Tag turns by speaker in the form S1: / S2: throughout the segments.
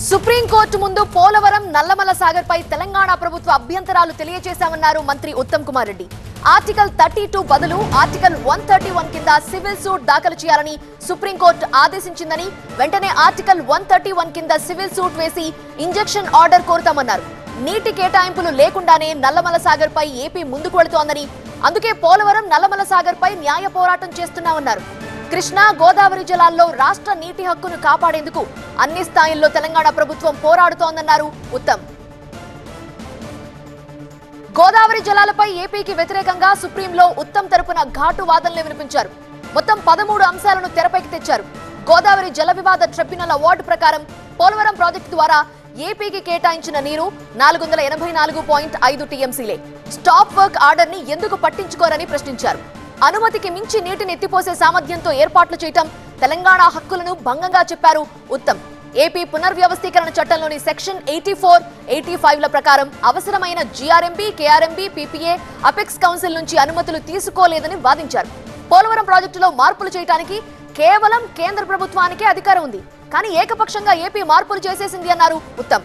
S1: Supreme court ముందు పోలవరం నల్లమల సాగర్ పై తెలంగాణ ప్రభుత్వ అభ్యంతరాలు తెలియజేశామన్నారు మంత్రి ఉత్తమ్ కుమార్ రెడ్డి. ఆర్టికల్ 32 బదులు ఆర్టికల్ 131 కింద సివిల్ సూట్ దాఖలు చేయాలని సుప్రీంకోర్టు ఆదేశించిందని, వెంటనే ఆర్టికల్ 131 కింద సివిల్ సూట్ వేసి ఇంజెక్షన్ ఆర్డర్ కోరుతామన్నారు. నీటి కేటాయింపులు లేకుండానే నల్లమల సాగర్ పై ఏపీ ముందుకు వెళుతోందని, అందుకే పోలవరం నల్లమల సాగర్ పై న్యాయ పోరాటం చేస్తున్నామన్నారు. కృష్ణా గోదావరి జలాల్లో రాష్ట్ర నీటి హక్కును కాపాడేందుకు అన్ని స్థాయిల్లో తెలంగాణ ప్రభుత్వం పోరాడుతోందన్నారు ఉత్తమ్. గోదావరి జలాలపై ఏపీకి వ్యతిరేకంగా సుప్రీంలో ఉత్తమ్ తరపున ఘాటు వాదనలు వినిపించారు. మొత్తం 13 అంశాలను తెరపైకి తెచ్చారు. గోదావరి జల వివాద ట్రిబ్యునల్ అవార్డు ప్రకారం పోలవరం ప్రాజెక్టు ద్వారా ఏపీకి కేటాయించిన నీరు 484.5 టీఎంసీలే. స్టాప్ వర్క్ ఆర్డర్ ని ఎందుకు పట్టించుకోరని ప్రశ్నించారు. అనుమతికి మించి నీటిని ఎత్తిపోసే సామర్థ్యంతో ఏర్పాట్లు చేయటం తెలంగాణ హక్కులను భంగంగా చెప్పారు ఉత్తమ్. ఏపీ పునర్వ్యవస్థీకరణ చట్టంలోని సెక్షన్ 84, 85ల ప్రకారం అవసరమైన GRMB, KRMB, PPA, apex council నుంచి అనుమతులు తీసుకోలేదని వాదించారు. పోలవరం ప్రాజెక్టులో మార్పులు చేయడానికి కేవలం కేంద్ర ప్రభుత్వానికే అధికారం ఉంది, కానీ ఏకపక్షంగా ఏపీ మార్పులు చేసేసింది అన్నారు ఉత్తమ్.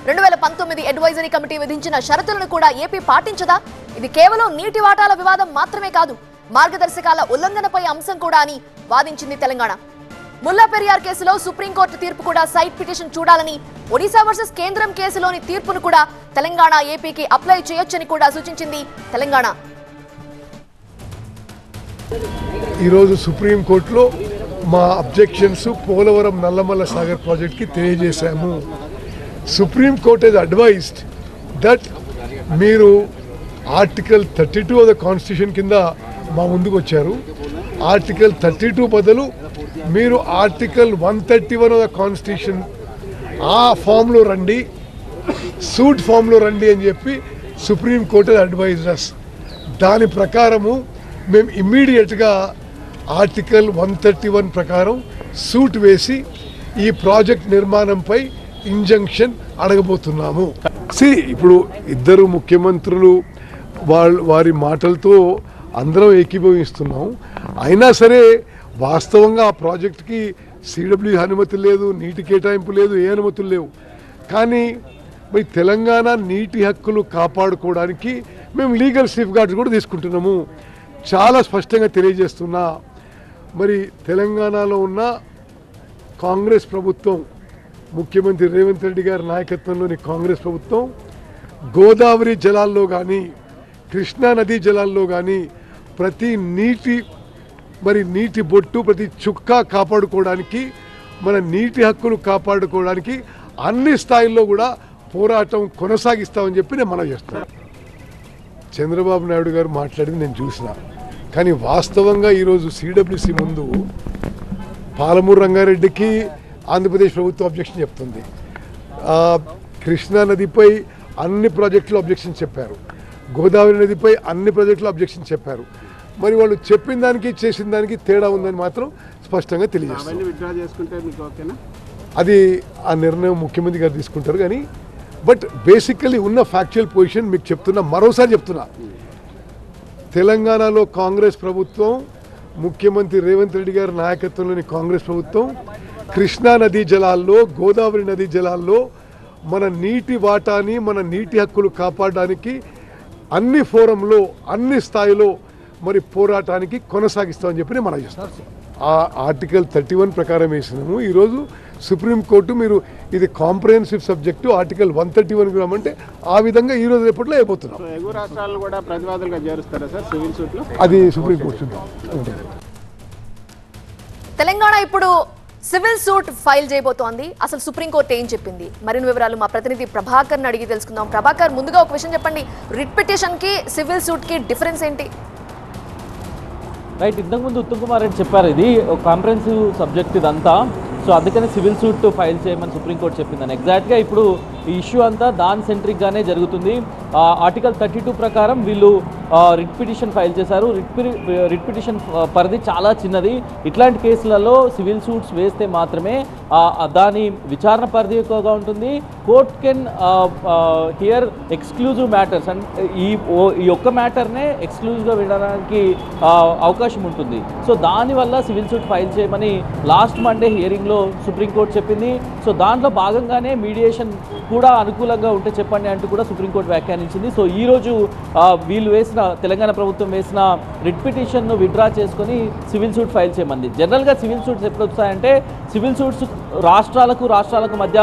S1: 2019 అడ్వైజరీ కమిటీ విధించిన షరతులను కూడా ఏపీ పాటించదా? ఇది కేవలం నీటి వాటాల వివాదం మాత్రమే కాదు, మార్గదర్శకాల ఉల్లంఘనపై అంశం కూడా అని వాదించింది తెలంగాణ. ముల్లా పెరియార్ కేసులో సుప్రీంకోర్టు తీర్పు కూడా సైట్ పిటిషన్ చూడాలని, ఒడిశా వర్సెస్ కేంద్రం కేసులోని తీర్పును కూడా తెలంగాణ ఏపీకి అప్లై చేయొచ్చని కూడా సూచించింది తెలంగాణ.
S2: ఈరోజు సుప్రీంకోర్టులో మా అబ్జెక్షన్స్ పోలవరం నల్లమల్ల సాగర్ ప్రాజెక్ట్కి తెలియజేశాము. సుప్రీంకోర్టు హెస్ అడ్వైజ్డ్ దట్ మీరు ఆర్టికల్ 32 ఆఫ్ ద కాన్స్టిట్యూషన్ కింద మా ముందుకు వచ్చారు. ఆర్టికల్ 32 బదులు మీరు ఆర్టికల్ 131 ఆఫ్ ద కాన్స్టిట్యూషన్ ఆ ఫామ్లో రండి, సూట్ ఫామ్లో రండి అని చెప్పి సుప్రీంకోర్టు అడ్వైజ్డ్ అస్. దాని ప్రకారము మేము ఇమ్మీడియట్గా ఆర్టికల్ 131 ప్రకారం సూట్ వేసి ఈ ప్రాజెక్ట్ నిర్మాణంపై ఇంజంక్షన్ అడగబోతున్నాము. ఇప్పుడు ఇద్దరు ముఖ్యమంత్రులు వారి మాటలతో అందరం ఏకీభవిస్తున్నాం. అయినా సరే వాస్తవంగా ఆ ప్రాజెక్టుకి సిడబ్ల్యూ అనుమతి లేదు, నీటి కేటాయింపు లేదు, ఏ అనుమతులు లేవు. కానీ మరి తెలంగాణ నీటి హక్కులు కాపాడుకోవడానికి మేము లీగల్ సేఫ్ గార్డ్స్ కూడా తీసుకుంటున్నాము. చాలా స్పష్టంగా తెలియజేస్తున్నా, మరి తెలంగాణలో ఉన్న కాంగ్రెస్ ప్రభుత్వం, ముఖ్యమంత్రి రేవంత్ రెడ్డి గారి నాయకత్వంలోని కాంగ్రెస్ ప్రభుత్వం గోదావరి జలాల్లో కానీ కృష్ణా నదీ జలాల్లో కానీ ప్రతి నీటి బొట్టు, ప్రతి చుక్క కాపాడుకోవడానికి, మన నీటి హక్కులు కాపాడుకోవడానికి అన్ని స్థాయిల్లో కూడా పోరాటం కొనసాగిస్తామని చెప్పి నేను మనవి చేస్తాను. చంద్రబాబు నాయుడు గారు మాట్లాడింది నేను చూసిన, కానీ వాస్తవంగా ఈరోజు సిడబ్ల్యూసి ముందు పాలమూరు రంగారెడ్డికి ఆంధ్రప్రదేశ్ ప్రభుత్వం అబ్జెక్షన్ చెప్తుంది. కృష్ణా నదిపై అన్ని ప్రాజెక్టులు అబ్జెక్షన్ చెప్పారు, గోదావరి నదిపై అన్ని ప్రాజెక్టులు అబ్జెక్షన్ చెప్పారు. మరి వాళ్ళు చెప్పిన దానికి చేసిన దానికి తేడా ఉందని మాత్రం స్పష్టంగా తెలియజేస్తారు. అది ఆ నిర్ణయం ముఖ్యమంత్రి గారు తీసుకుంటారు. కానీ బట్ బేసికల్లీ ఉన్న ఫ్యాక్చువల్ పొజిషన్ మీకు చెప్తున్నా, మరోసారి చెప్తున్నా, తెలంగాణలో కాంగ్రెస్ ప్రభుత్వం, ముఖ్యమంత్రి రేవంత్ రెడ్డి గారి నాయకత్వంలోని కాంగ్రెస్ ప్రభుత్వం కృష్ణా నదీ జలాల్లో, గోదావరి నదీ జలాల్లో మన నీటి వాటాని, మన నీటి హక్కులు కాపాడడానికి అన్ని ఫోరంలో, అన్ని స్థాయిలో మరి పోరాటానికి కొనసాగిస్తామని చెప్పి మనం చేస్తాం. ఆ ఆర్టికల్ 31 ప్రకారం వేసినాము. ఈరోజు సుప్రీంకోర్టు మీరు ఇది కాంప్రహెన్సివ్ సబ్జెక్టు ఆర్టికల్ 131 రమ్మంటే ఆ విధంగా ఈ రోజు రేపట్లో అయిపోతున్నాం. అది సుప్రీంకోర్టు.
S1: తెలంగాణ ఇప్పుడు సివిల్ సూట్ ఫైల్ చేయబోతోంది. అసలు సుప్రీంకోర్టు ఏం చెప్పింది? మరిన్ని వివరాలు మా ప్రతినిధి ప్రభాకర్ని అడిగి తెలుసుకుందాం. ప్రభాకర్, ముందుగా ఒక విషయం చెప్పండి, రిట్ పిటిషన్ కి సివిల్ సూట్ కి డిఫరెన్స్ ఏంటి?
S3: రైట్, ఇంతకుముందు ఉత్తమ్ కుమార్ రెడ్డి చెప్పారు ఇది కాంప్రహెన్సివ్ సబ్జెక్ట్ ఇదంతా, సో అందుకని సివిల్ సూట్ ఫైల్ చేయమని సుప్రీంకోర్టు చెప్పిందని. ఎగ్జాక్ట్గా ఇప్పుడు ఈ ఇష్యూ అంతా దాని సెంట్రిక్గానే జరుగుతుంది. ఆర్టికల్ 32 ప్రకారం వీళ్ళు రిట్ పిటిషన్ ఫైల్ చేశారు. రిట్ పిటిషన్ పరిధి చాలా చిన్నది. ఇట్లాంటి కేసులలో సివిల్ సూట్స్ వేస్తే మాత్రమే దాని విచారణ పరిధి ఎక్కువగా ఉంటుంది. Court can hear exclusive matters and ఈ ఒక్క మ్యాటర్నే ఎక్స్క్లూజివ్గా వినడానికి అవకాశం ఉంటుంది. సో దానివల్ల సివిల్ సూట్ ఫైల్ చేయమని లాస్ట్ మండే హియరింగ్లో సుప్రీంకోర్టు చెప్పింది. సో దాంట్లో భాగంగానే మీడియేషన్ కూడా అనుకూలంగా ఉంటే చెప్పండి అంటూ కూడా సుప్రీంకోర్టు వ్యాఖ్యానించింది. సో ఈరోజు వీళ్ళు తెలంగాణ ప్రభుత్వం వేసిన రిట్ పిటిషన్ను విత్డ్రా చేసుకొని సివిల్ సూట్ ఫైల్ చేయమంది. జనరల్గా సివిల్ సూట్స్ ఎప్పుడు వస్తాయంటే సివిల్ సూట్స్ రాష్ట్రాలకు మధ్య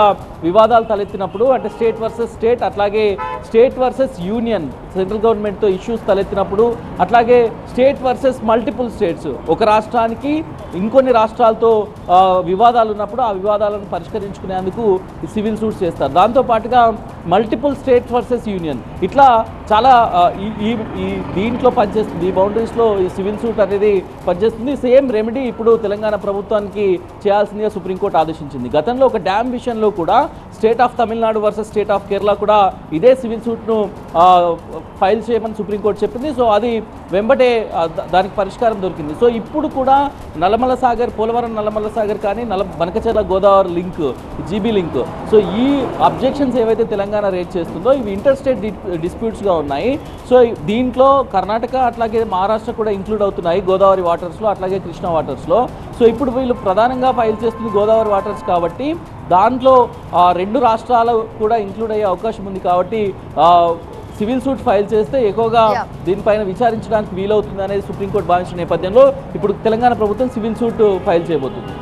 S3: వివాదాలు తలెత్తినప్పుడు, అంటే స్టేట్ వర్సెస్ స్టేట్, అట్లాగే స్టేట్ వర్సెస్ యూనియన్ సెంట్రల్ గవర్నమెంట్తో ఇష్యూస్ తలెత్తినప్పుడు, అట్లాగే స్టేట్ వర్సెస్ మల్టిపుల్ స్టేట్స్, ఒక రాష్ట్రానికి ఇంకొన్ని రాష్ట్రాలతో వివాదాలు ఉన్నప్పుడు ఆ వివాదాలను పరిష్కరించుకునేందుకు సివిల్ సూట్స్ చేస్తారు. దాంతోపాటుగా మల్టిపుల్ స్టేట్ వర్సెస్ యూనియన్, ఇట్లా చాలా ఈ దీంట్లో పనిచేస్తుంది. ఈ బౌండరీస్లో ఈ సివిల్ సూట్ అనేది పనిచేస్తుంది. సేమ్ రెమెడీ ఇప్పుడు తెలంగాణ ప్రభుత్వానికి చేయాల్సిందిగా సుప్రీంకోర్టు ఆదేశించింది. గతంలో ఒక డ్యామ్ విషయంలో కూడా state of Tamil Nadu versus state of Kerala కూడా ఇదే సివిల్ సూట్ను ఫైల్ చేయమని సుప్రీంకోర్టు చెప్పింది. సో అది వెంబటే దానికి పరిష్కారం దొరికింది. సో ఇప్పుడు కూడా పోలవరం నల్లమల్ల సాగర్ కానీ Banakacherla Godavari link, GB link, so ఈ అబ్జెక్షన్స్ ఏవైతే తెలంగాణ రేజ్ చేస్తుందో ఇవి ఇంటర్ స్టేట్ డిస్ప్యూట్స్గా ఉన్నాయి. సో దీంట్లో కర్ణాటక అట్లాగే మహారాష్ట్ర కూడా ఇంక్లూడ్ అవుతున్నాయి గోదావరి వాటర్స్లో, అట్లాగే కృష్ణా వాటర్స్లో. సో ఇప్పుడు వీళ్ళు ప్రధానంగా ఫైల్ చేస్తుంది గోదావరి వాటర్స్ కాబట్టి దాంట్లో రెండు రాష్ట్రాలు కూడా ఇంక్లూడ్ అయ్యే అవకాశం ఉంది. కాబట్టి సివిల్ సూట్ ఫైల్ చేస్తే ఎక్కువగా దీనిపైన విచారించడానికి వీలవుతుంది అనేది సుప్రీంకోర్టు భావించిన నేపథ్యంలో ఇప్పుడు తెలంగాణ ప్రభుత్వం సివిల్ సూట్ ఫైల్ చేయబోతుంది.